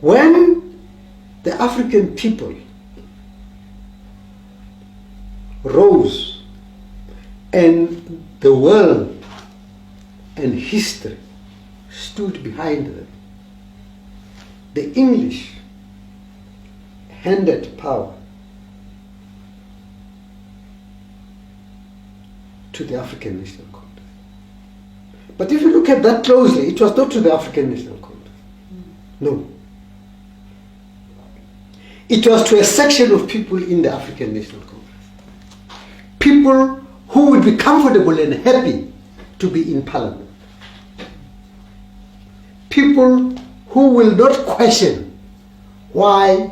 When the African people rose and the world and history stood behind them, the English handed power to the African National Congress. But if you look at that closely, it was not to the African National Congress. No. It was to a section of people in the African National Congress. People who would be comfortable and happy to be in parliament. People who will not question why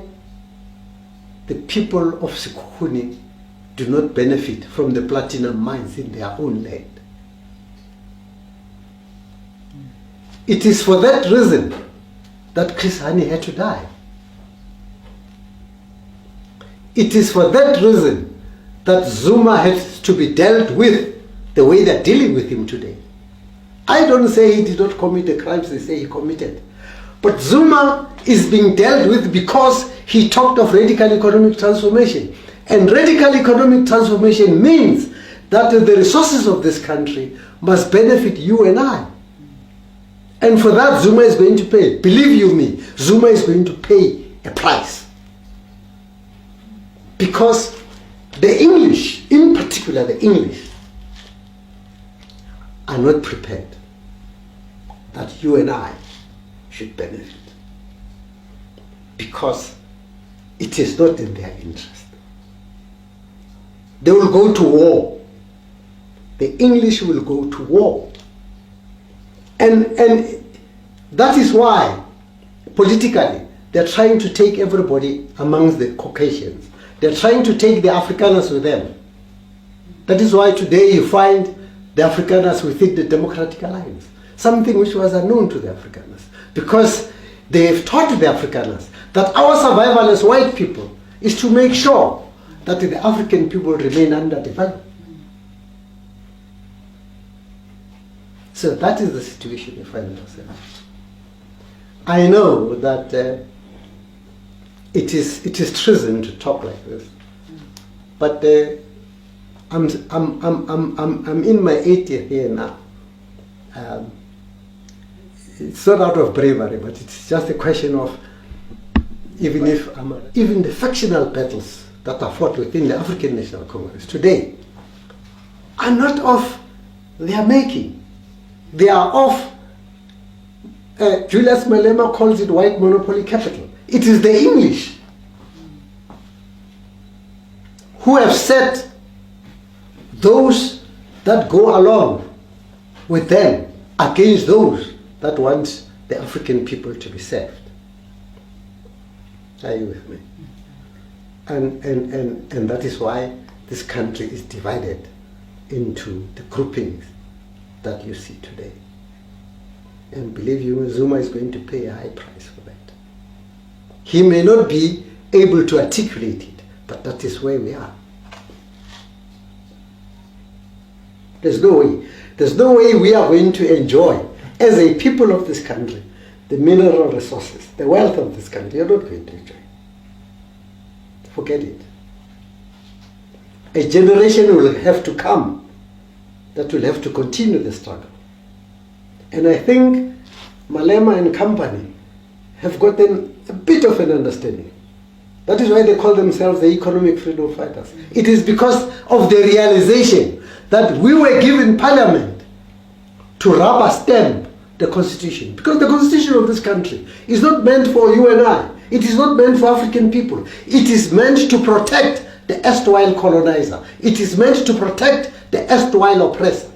the people of Sekhukhune do not benefit from the platinum mines in their own land. It is for that reason that Chris Hani had to die. It is for that reason that Zuma had to be dealt with the way they're dealing with him today. I don't say he did not commit the crimes they say he committed. But Zuma is being dealt with because he talked of radical economic transformation. And radical economic transformation means that the resources of this country must benefit you and I. And for that, Zuma is going to pay. Believe you me, Zuma is going to pay a price. Because the English, in particular the English, are not prepared that you and I should benefit. Because it is not in their interest. They will go to war. The English will go to war. And that is why, politically, they're trying to take everybody amongst the Caucasians. They're trying to take the Afrikaners with them. That is why today you find the Afrikaners within the Democratic Alliance. Something which was unknown to the Afrikaners. Because they've taught the Afrikaners that our survival as white people is to make sure that the African people remain underdeveloped. So that is the situation we find ourselves. I know that it is treason to talk like this, but I'm in my 80th year now. It's not out of bravery, but it's just a question of even the factional battles that are fought within the African National Congress today are not of their making. They are of, Julius Malema calls it white monopoly capital. It is the English who have set those that go along with them against those that want the African people to be served. Are you with me? And that is why this country is divided into the groupings that you see today. And believe you, Zuma is going to pay a high price for that. He may not be able to articulate it, but that is where we are. There's no way we are going to enjoy, as a people of this country, the mineral resources, the wealth of this country. You're not going to enjoy it. Forget it. A generation will have to come that will have to continue the struggle. And I think Malema and company have gotten a bit of an understanding. That is why they call themselves the economic freedom fighters. It is because of the realization that we were given parliament to rubber stamp the constitution. Because the constitution of this country is not meant for you and I. It is not meant for African people. It is meant to protect the erstwhile colonizer. It is meant to protect the erstwhile oppressor.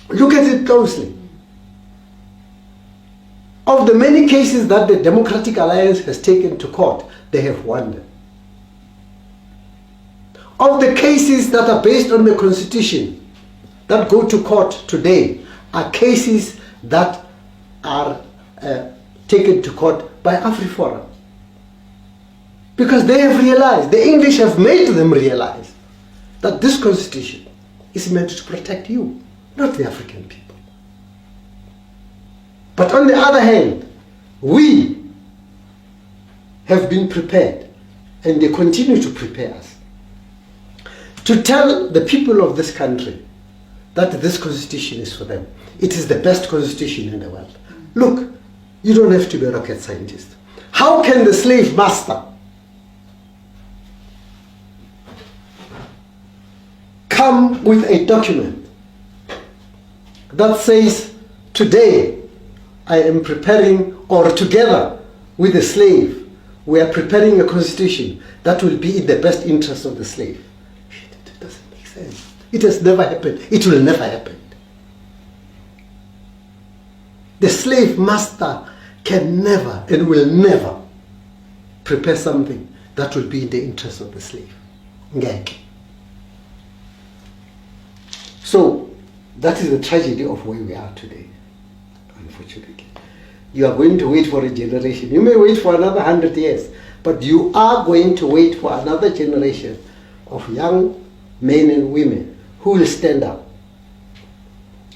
Look at it closely. Of the many cases that the Democratic Alliance has taken to court, they have won them. Of the cases that are based on the Constitution that go to court today are cases that are taken to court by AfriForum. Because they have realized, the English have made them realize that this Constitution is meant to protect you, not the African people. But on the other hand, we have been prepared, and they continue to prepare us, to tell the people of this country that this constitution is for them. It is the best constitution in the world. Look, you don't have to be a rocket scientist. How can the slave master come with a document that says, today I am preparing, or together with the slave, we are preparing a constitution that will be in the best interest of the slave? It doesn't make sense. It has never happened. It will never happen. The slave master can never and will never prepare something that will be in the interest of the slave. Ngeke. So that is the tragedy of where we are today, unfortunately. You are going to wait for a generation. You may wait for another 100 years, but you are going to wait for another generation of young men and women who will stand up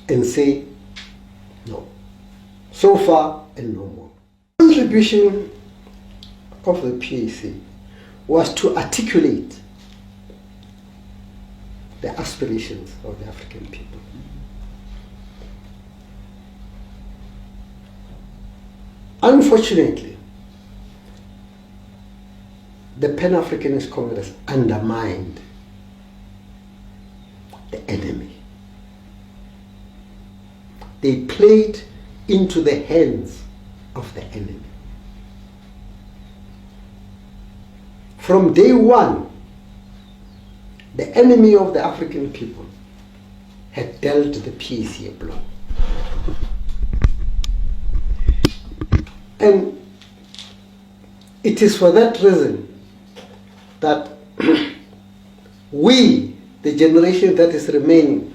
and say, no. So far and no more. The contribution of the PAC was to articulate the aspirations of the African people. Unfortunately, the Pan-Africanist Congress undermined the enemy. They played into the hands of the enemy. From day one, the enemy of the African people had dealt the PAC a blow. And it is for that reason that we, the generation that is remaining,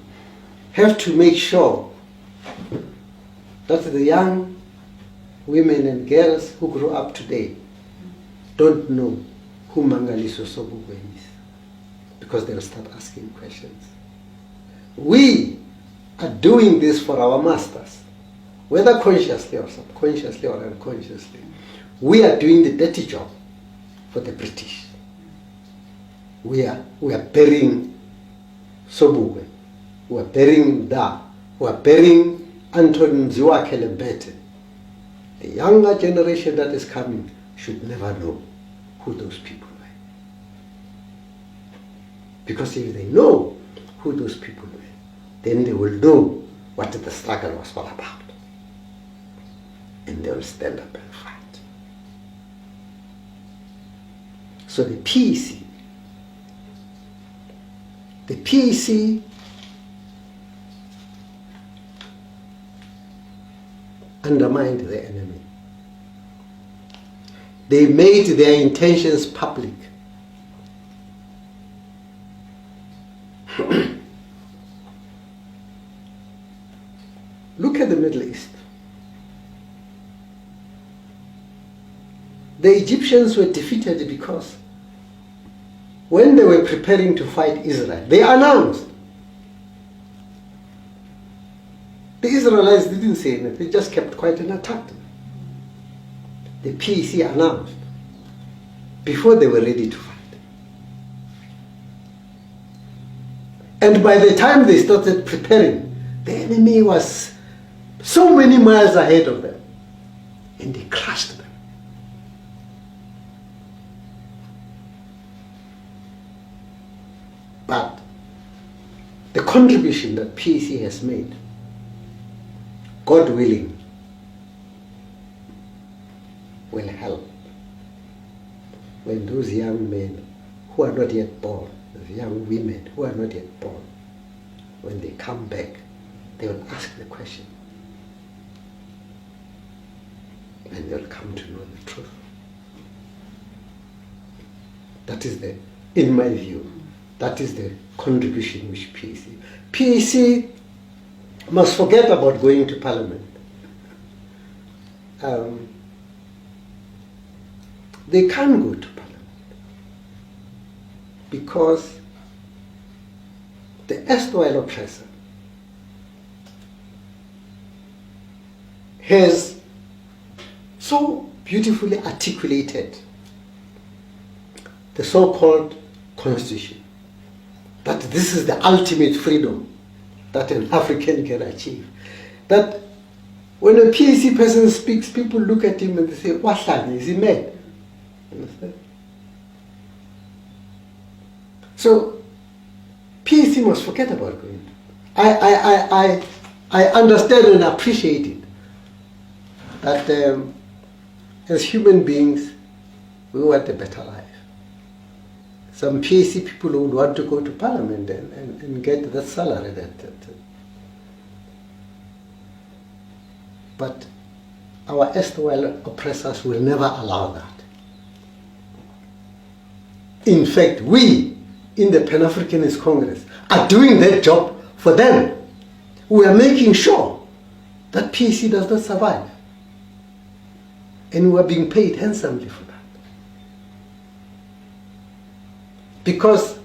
have to make sure that the young women and girls who grow up today don't know who Mangaliso Sobukwe is, because they'll start asking questions. We are doing this for our masters, whether consciously or subconsciously or unconsciously. We are doing the dirty job for the British. We are burying Sobukwe, we are burying Mda, we are burying Anton Nziwa Kelembete. The younger generation that is coming should never know who those people were. Because if they know who those people were, then they will know what the struggle was all about. And they will stand up and fight. So the PAC undermined the enemy. They made their intentions public. Look at the Middle East. The Egyptians were defeated because when they were preparing to fight Israel, they announced. The Israelites didn't say anything, they just kept quiet and attacked. The PAC announced before they were ready to fight. And by the time they started preparing, the enemy was so many miles ahead of them, and they crushed them. But the contribution that PAC has made, God willing, will help when those young men who are not yet born, those young women who are not yet born, when they come back, they will ask the question. And they'll come to know the truth. That is in my view, that is the contribution which PAC must forget about going to Parliament. They can't go to Parliament because the erstwhile oppressor has so beautifully articulated the so-called constitution, that this is the ultimate freedom that an African can achieve. That when a PAC person speaks, people look at him and they say, Wahlani, is he mad? Understand? So PAC must forget about going. I understand and appreciate it, that as human beings, we want a better life. Some PAC people would want to go to parliament and get that salary. But our erstwhile oppressors will never allow that. In fact, we in the Pan-Africanist Congress are doing that job for them. We are making sure that PAC does not survive. And we are being paid handsomely for that. Because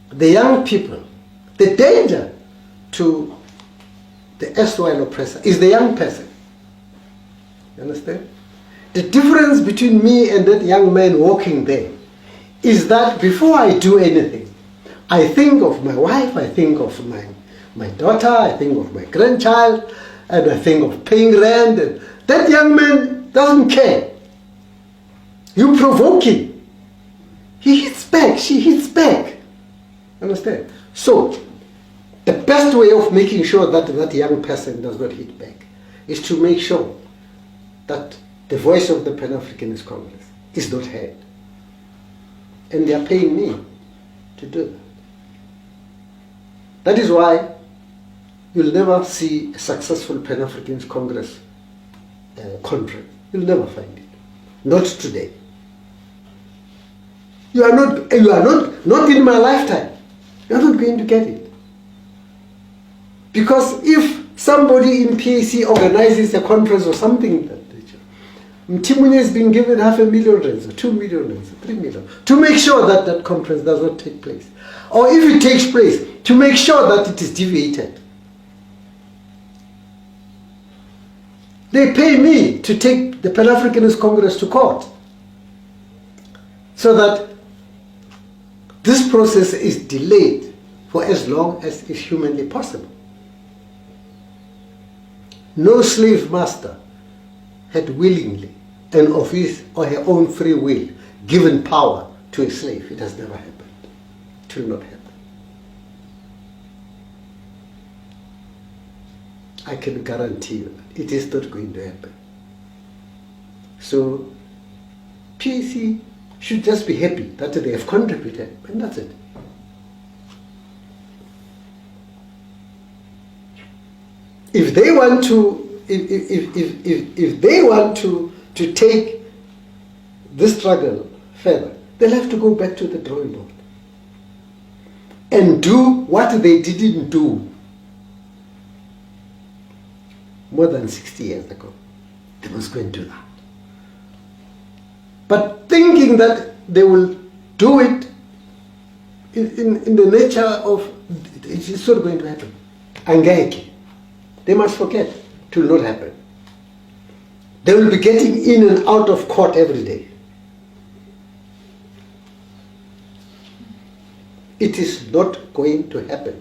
the young people, the danger to the erstwhile oppressor is the young person. You understand? The difference between me and that young man walking there is that before I do anything, I think of my wife, I think of my daughter, I think of my grandchild, and I think of paying rent. And that young man doesn't care. You provoke him. He hits back, she hits back. Understand? So, the best way of making sure that that young person does not hit back is to make sure that the voice of the Pan-Africanist Congress is not heard. And they are paying me to do that. That is why you'll never see a successful Pan-Africanist Congress conference. You'll never find it. Not today. You are not in my lifetime. You are not going to get it. Because if somebody in PAC organizes a conference or something, Mtimunye is being given 500,000 rands, or 2 million rands, or 3 million, to make sure that that conference does not take place. Or if it takes place, to make sure that it is deviated. They pay me to take the Pan-Africanist Congress to court, so that this process is delayed for as long as is humanly possible. No slave master had willingly and of his or her own free will given power to a slave. It has never happened. It will not happen. I can guarantee you that it is not going to happen. So PAC should just be happy that they have contributed, and that's it. If they want to, if they want to take this struggle further, they'll have to go back to the drawing board and do what they didn't do more than 60 years ago. They must go and do that. But thinking that they will do it in the nature of, it's not going to happen. Angeke. They must forget. It will not happen. They will be getting in and out of court every day. It is not going to happen.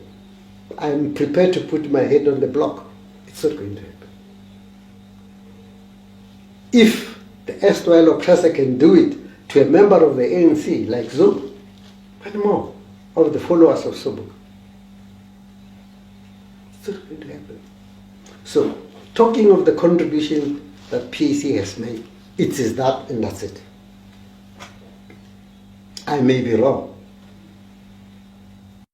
I am prepared to put my head on the block. It's not going to happen. If the erstwhile oppressor can do it to a member of the ANC like Zuma, what more of the followers of Sobuk? It's not going to happen. So, talking of the contribution that PAC has made, it is that and that's it. I may be wrong.